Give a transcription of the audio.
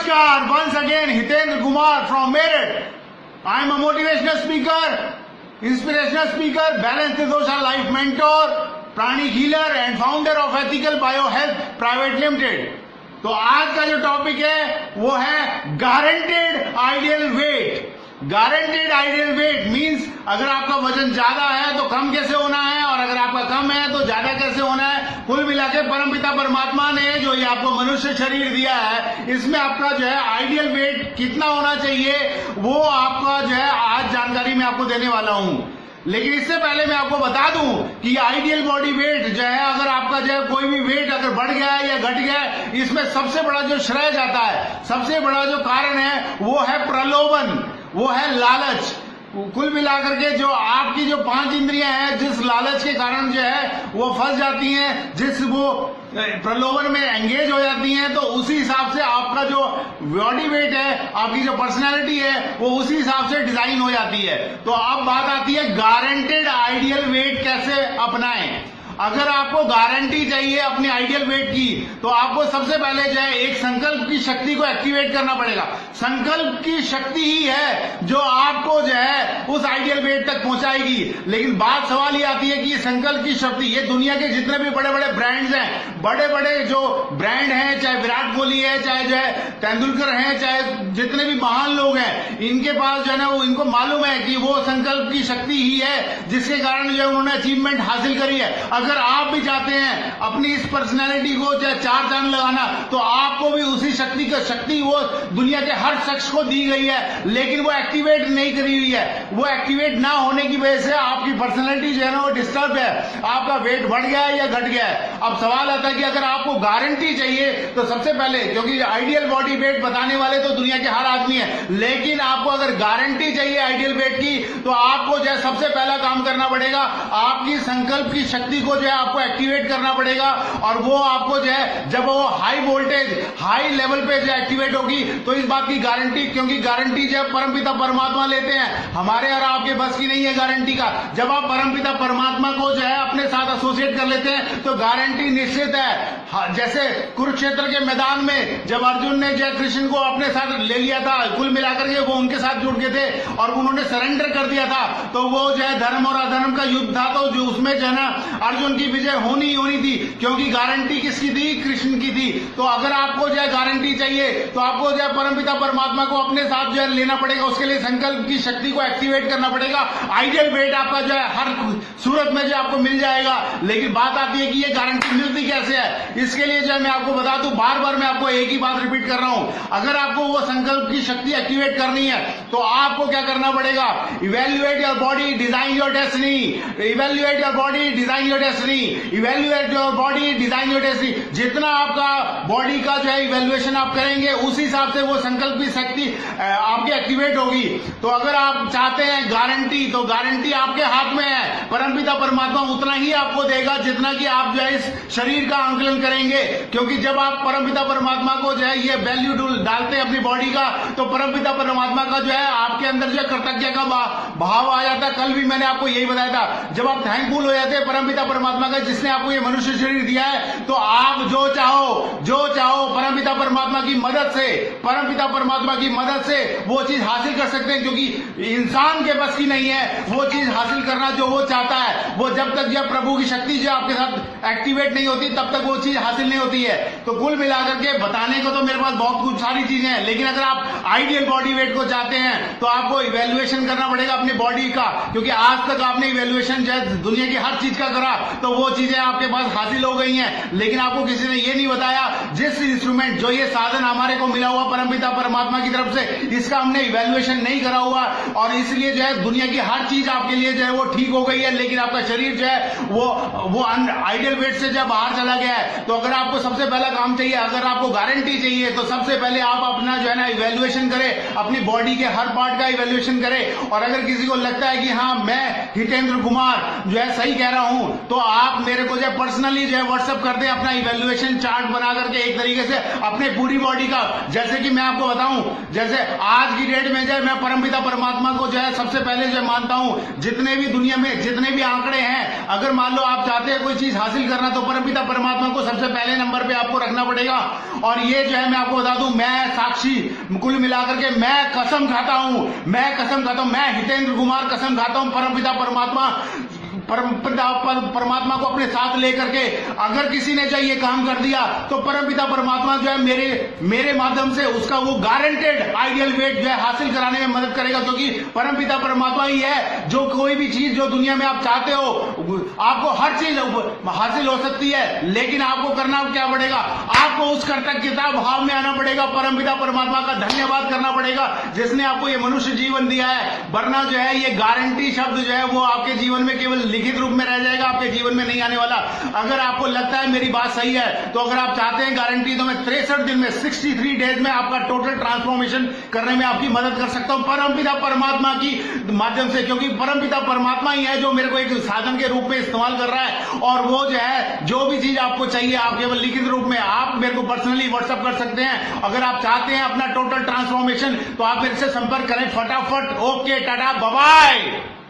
Namaskar, once again Hitendra Kumar from Meerut. I am a motivational speaker, inspirational speaker, balanced dosha life mentor, प्राणी healer and founder of ethical bio health private limited. तो आज का जो topic है वो है guaranteed ideal weight. Guaranteed ideal weight means अगर आपका वजन ज्यादा है तो कम कैसे होना है, और अगर आपका कम है तो ज्यादा कैसे होना है। कुल मिला के परमपिता परमात्मा ने जो ये आपको मनुष्य शरीर दिया है, इसमें आपका जो है आइडियल वेट कितना होना चाहिए वो आपका जो है आज जानकारी मैं आपको देने वाला हूं। लेकिन इससे पहले मैं आपको बता दूं कि आइडियल बॉडी वेट जो है, अगर आपका जो है कोई भी वेट अगर बढ़ गया है या घट गया है, इसमें सबसे बड़ा जो श्रेय जाता है, सबसे बड़ा जो कारण है वो है प्रलोभन, वो है लालच। कुल मिलाकर के जो आपकी जो 5 इंद्रियां हैं, जिस लालच के कारण जो है वो फंस जाती हैं, जिस वो प्रलोभन में एंगेज हो जाती हैं, तो उसी हिसाब से आपका जो बॉडी वेट है, आपकी जो पर्सनैलिटी है, वो उसी हिसाब से डिजाइन हो जाती है। तो अब बात आती है गारंटेड आइडियल वेट कैसे अपनाएं। अगर आपको गारंटी चाहिए अपने आइडियल वेट की, तो आपको सबसे पहले जो है एक संकल्प की शक्ति को एक्टिवेट करना पड़ेगा। संकल्प की शक्ति ही है जो आपको जो है उस आइडियल वेट तक पहुंचाएगी। लेकिन बात सवाल ये आती है कि ये संकल्प की शक्ति, ये दुनिया के जितने भी बड़े बड़े ब्रांड्स हैं, बड़े बड़े जो ब्रांड हैं, चाहे विराट कोहली है, चाहे जो है तेंदुलकर हैं, चाहे जितने भी महान लोग हैं, इनके पास जो है ना वो इनको मालूम है कि वो संकल्प की शक्ति ही है जिसके कारण जो है उन्होंने अचीवमेंट हासिल करी है। अगर आप भी चाहते हैं अपनी इस पर्सनैलिटी को चाहे 4 चांद लगाना, तो आपको भी उसी शक्ति का शक्ति वो दुनिया के हर शख्स को दी गई है, लेकिन वो एक्टिवेट नहीं करी हुई है। वो एक्टिवेट ना होने की वजह से आपकी पर्सनैलिटी जो है ना वो डिस्टर्ब है, आपका वेट बढ़ गया है या घट गया है। अब सवाल आता है कि अगर आपको गारंटी चाहिए तो सबसे पहले, क्योंकि आइडियल बॉडी वेट बताने वाले तो दुनिया के हर आदमी है, लेकिन आपको अगर गारंटी चाहिए आइडियल वेट की, तो आपको जो है सबसे पहला काम करना पड़ेगा, आपकी संकल्प की शक्ति को जो है आपको एक्टिवेट करना पड़ेगा। और वो आपको जो है जब वो हाई वोल्टेज हाई लेवल पे जो एक्टिवेट होगी, तो इस बात की गारंटी, क्योंकि गारंटी जो है परमपिता परमात्मा लेते हैं, हमारे और आपके बस की नहीं है गारंटी का। जब आप परमपिता परमात्मा को जो है अपने साथ एसोसिएट कर लेते हैं तो गारंटी निश्चित है। जैसे कुरुक्षेत्र के मैदान में जब अर्जुन ने जो है कृष्ण को अपने साथ ले लिया था, कुल मिलाकर के वो उनके साथ जुड़ गए थे और उन्होंने सरेंडर कर दिया था, तो वो जो है धर्म और अधर्म का युद्ध था, तो जो उसमें जो है ना अर्जुन की विजय होनी थी, क्योंकि गारंटी किसकी थी? कृष्ण की थी। तो अगर आपको जो है गारंटी चाहिए तो आपको जो है परमपिता परमात्मा को अपने साथ जो है लेना पड़ेगा। उसके लिए संकल्प की शक्ति को एक्टिवेट करना पड़ेगा। आइडियल वेट आपका जो है हर सूरत में जो आपको मिल जाएगा। लेकिन बात आती है कि ये गारंटी मिलती कैसे है। इसके लिए जो है मैं आपको बता दूं, बार बार मैं आपको एक ही बात रिपीट कर रहा हूं, अगर आपको वो संकल्प की शक्ति एक्टिवेट करनी है तो आपको क्या करना पड़ेगा? Evaluate your body, design your destiny. Evaluate your body, design your destiny. Evaluate your body, design your destiny. जितना आपका बॉडी का जो है इवेल्युएशन आप करेंगे, उस हिसाब से वो संकल्प की शक्ति आपकी एक्टिवेट होगी। तो अगर आप चाहते हैं गारंटी, तो गारंटी आपके हाथ में है। परमपिता परमात्मा उतना ही आपको देगा जितना कि आप जो है इस शरीर का आंकलन करेंगे। क्योंकि जब आप परमपिता परमात्मा को जो है ये वैल्यू डालते हैं अपनी बॉडी का, तो परमपिता परमात्मा का जो है आपके अंदर जो कृतज्ञता का भाव आ जाता है। कल भी मैंने आपको यही बताया था, जब आप थैंकफुल हो जाते हैं परमपिता परमात्मा का जिसने आपको ये मनुष्य शरीर दिया है, तो आप जो चाहो परमपिता परमात्मा की मदद से, परमपिता परमात्मा की मदद से वो चीज हासिल कर सकते हैं। क्योंकि इंसान के बस की नहीं है वो चीज हासिल करना जो वो चाहता है। वो जब तक जब प्रभु की शक्ति जो आपके साथ एक्टिवेट नहीं होती, तब तक वो चीज हासिल नहीं होती है। तो कुल मिलाकर के बताने को तो मेरे पास बहुत कुछ सारी चीजें हैं, लेकिन अगर आप आइडियल बॉडी वेट को चाहते हैं तो आपको इवेल्युएशन करना पड़ेगा अपनी बॉडी का। क्योंकि आज तक आपने इवेल्युएशन जो है दुनिया की हर चीज का करा, तो वो चीजें आपके पास हासिल हो गई हैं। लेकिन आपको किसी ने ये नहीं बताया, जिस इंस्ट्रूमेंट जो ये साधन हमारे को मिला हुआ परमपिता परमात्मा की तरफ से, इसका हमने इवेल्युएशन नहीं करा हुआ, और इसलिए जो है दुनिया की हर चीज आपके लिए जो है वो ठीक हो गई है, लेकिन आपका शरीर जो है वो आइडियल वेट से जो बाहर चला गया है। तो अगर आपको सबसे पहला काम चाहिए, अगर आपको गारंटी चाहिए, तो सबसे पहले आप अपना जो है ना इवेल्युएशन करें, अपनी बॉडी के हर पार्ट का इवेल्युएशन करें। और अगर किसी को लगता है कि हाँ मैं हितेंद्र कुमार जो है सही कह रहा हूं, तो आप मेरे को जो है पर्सनली जो है व्हाट्सएप कर दें अपना इवेल्युएशन चार्ट बना करके, एक तरीके से अपने पूरी बॉडी का। जैसे कि मैं आपको बताऊं, जैसे आज की डेट में जो है मैं परमपिता परमात्मा को जो है सबसे पहले जो मानता हूं। जितने भी दुनिया में जितने भी आंकड़े हैं, अगर मान लो आप चाहते हैं कोई चीज हासिल करना, तो परमपिता परमात्मा को सबसे पहले नंबर पे आपको रखना पड़ेगा। और ये जो है मैं आपको बता दूं, मैं साक्षी कुल मिलाकर के मैं कसम खाता हूं, मैं हितेंद्र कुमार कसम खाता हूं परमपिता परमात्मा को अपने साथ लेकर के, अगर किसी ने जो ये काम कर दिया तो परमपिता परमात्मा जो है मेरे माध्यम से उसका वो गारंटेड आइडियल वेट जो है हासिल कराने में मदद करेगा, क्योंकि परमपिता परमात्मा ही है जो कोई भी चीज जो दुनिया में आप चाहते हो, आपको हर चीज हासिल हो सकती है, लेकिन आपको करना क्या पड़ेगा, आपको उस कृतज्ञता भाव में आना पड़ेगा, परमपिता परमात्मा का धन्यवाद करना पड़ेगा जिसने आपको ये मनुष्य जीवन दिया है। वरना जो है ये गारंटी शब्द जो है वो आपके जीवन में केवल लिखित रूप में रह जाएगा, आपके जीवन में नहीं आने वाला। अगर आपको लगता है मेरी बात सही है तो अगर आप चाहते हैं गारंटी, तो मैं 63 दिन में 63 डेज में आपका टोटल ट्रांसफॉर्मेशन करने में आपकी मदद कर सकता हूं परमपिता परमात्मा की माध्यम से, क्योंकि परमपिता परमात्मा ही है जो मेरे को एक साधन के रूप में इस्तेमाल कर रहा है। और वो जो है जो भी चीज आपको चाहिए आप केवल लिखित रूप में आप मेरे को पर्सनली व्हाट्सएप कर सकते हैं। अगर आप चाहते हैं अपना टोटल ट्रांसफॉर्मेशन तो आप मेरे से संपर्क करें फटाफट। Okay, tata, bye bye.